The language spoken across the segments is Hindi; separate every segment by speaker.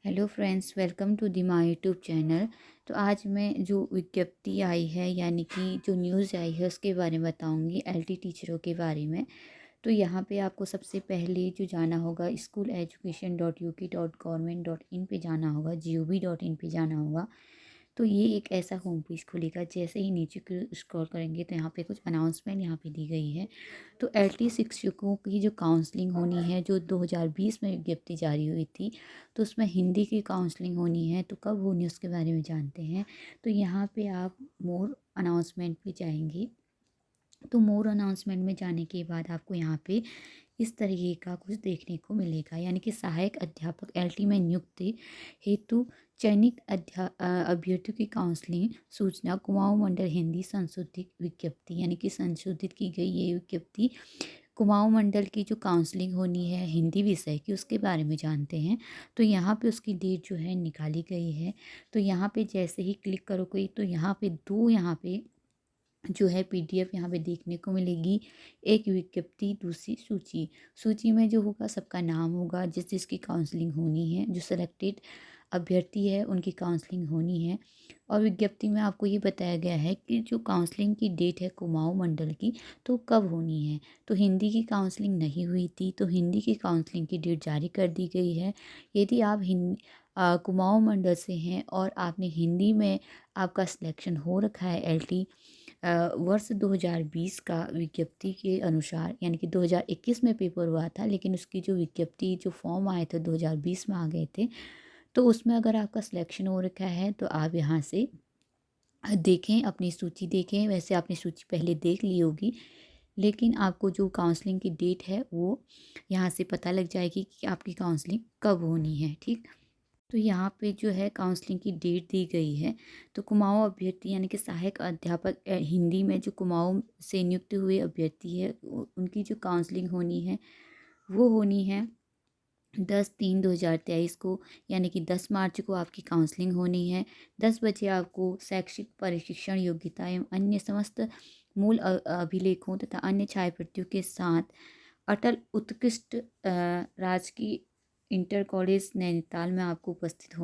Speaker 1: Hello friends, welcome to the my YouTube channel. तो आज मैं जो विज्ञप्ति आई है यानी कि जो न्यूज़ आई है उसके बारे में बताऊंगी, एलटी टीचरों के बारे में। तो यहाँ पे आपको सबसे पहले जो जाना होगा schooleducation.uk.government.in पे जाना होगा, gov.in पे जाना होगा। तो ये एक ऐसा होम पेज खुलेगा, जैसे ही नीचे स्क्रॉल करेंगे तो यहाँ पे कुछ अनाउंसमेंट यहाँ पे दी गई है। तो एलटी शिक्षकों की जो काउंसलिंग होनी है, जो 2020 में विज्ञप्ति जारी हुई थी, तो उसमें हिंदी की काउंसलिंग होनी है। तो कब होनी है उसके बारे में जानते हैं। तो यहाँ पे आप मोर अनाउंसमेंट पे जाएंगे। तो मोर अनाउंसमेंट में जाने के बाद आपको यहाँ पे इस तरीके का कुछ देखने को मिलेगा, यानी कि सहायक अध्यापक एलटी में नियुक्ति हेतु चयनित अभ्यर्थियों की काउंसलिंग सूचना कुमाऊं मंडल हिंदी संशोधित विज्ञप्ति, यानी कि संशोधित की गई ये विज्ञप्ति कुमाऊं मंडल की जो काउंसलिंग होनी है हिंदी विषय की, उसके बारे में जानते हैं। तो यहाँ पे उसकी डेट जो है निकाली गई है। तो यहाँ पे जैसे ही क्लिक करोगे तो यहाँ पे दो यहाँ पे जो है पीडीएफ यहाँ पे देखने को मिलेगी। एक विज्ञप्ति, दूसरी सूची। सूची में जो होगा सबका नाम होगा, जिस जिसकी काउंसलिंग होनी है, जो सेलेक्टेड अभ्यर्थी है उनकी काउंसलिंग होनी है। और विज्ञप्ति में आपको ये बताया गया है कि जो काउंसलिंग की डेट है कुमाऊं मंडल की, तो कब होनी है। तो हिंदी की काउंसलिंग नहीं हुई थी, तो हिंदी की काउंसलिंग की डेट जारी कर दी गई है। यदि आप कुमाऊं मंडल से हैं और आपने हिंदी में आपका सिलेक्शन हो रखा है एलटी वर्ष 2020 का विज्ञप्ति के अनुसार, यानी कि 2021 में पेपर हुआ था, लेकिन उसकी जो विज्ञप्ति जो फॉर्म आए थे 2020 में आ गए थे। तो उसमें अगर आपका सिलेक्शन हो रखा है तो आप यहाँ से देखें, अपनी सूची देखें। वैसे आपने सूची पहले देख ली होगी, लेकिन आपको जो काउंसलिंग की डेट है वो यहाँ से पता लग जाएगी कि आपकी काउंसलिंग कब होनी है। ठीक। तो यहाँ पे जो है काउंसलिंग की डेट दी गई है। तो कुमाऊं अभ्यर्थी यानी कि सहायक अध्यापक हिंदी में जो कुमाऊं से नियुक्त हुए अभ्यर्थी है उनकी जो काउंसलिंग होनी है वो होनी है 10/3/2023 को, यानी कि 10 मार्च को आपकी काउंसलिंग होनी है। 10 बजे आपको शैक्षिक प्रशिक्षण योग्यता एवं अन्य समस्त मूल अभिलेखों तथा अन्य छात्रवृत्तियों के साथ अटल उत्कृष्ट राजकीय इंटर कॉलेज नैनीताल में आपको उपस्थित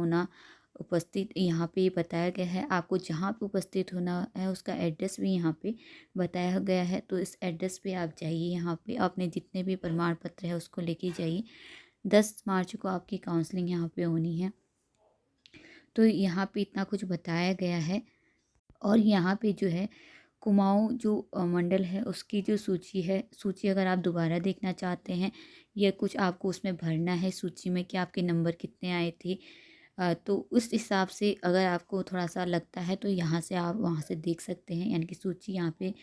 Speaker 1: यहाँ पे बताया गया है। आपको जहाँ पे उपस्थित होना है उसका एड्रेस भी यहाँ पे बताया गया है। तो इस एड्रेस पे आप जाइए, यहाँ पे अपने जितने भी प्रमाण पत्र है उसको लेके जाइए। 10 मार्च को आपकी काउंसलिंग यहाँ पे होनी है। तो यहाँ पे इतना कुछ बताया गया है। और यहाँ पे जो है कुमाऊं जो मंडल है उसकी जो सूची है, सूची अगर आप दोबारा देखना चाहते हैं या कुछ आपको उसमें भरना है सूची में कि आपके नंबर कितने आए थे, तो उस हिसाब से अगर आपको थोड़ा सा लगता है तो यहाँ से आप वहाँ से देख सकते हैं। यानी कि सूची यहाँ पे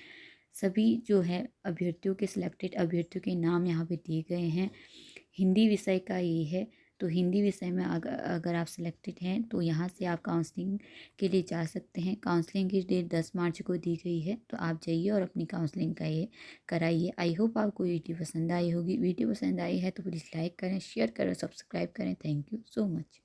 Speaker 1: सभी जो है अभ्यर्थियों के, सिलेक्टेड अभ्यर्थियों के नाम यहाँ पे दिए गए हैं। हिंदी विषय का ये है। तो हिंदी विषय में अगर आप सिलेक्टेड हैं तो यहाँ से आप काउंसलिंग के लिए जा सकते हैं। काउंसलिंग की डेट 10 मार्च को दी गई है, तो आप जाइए और अपनी काउंसलिंग का ये कराइए। आई होप आपको वीडियो पसंद आई होगी। वीडियो पसंद आई है तो प्लीज़ लाइक करें, शेयर करें, सब्सक्राइब करें। Thank you so much.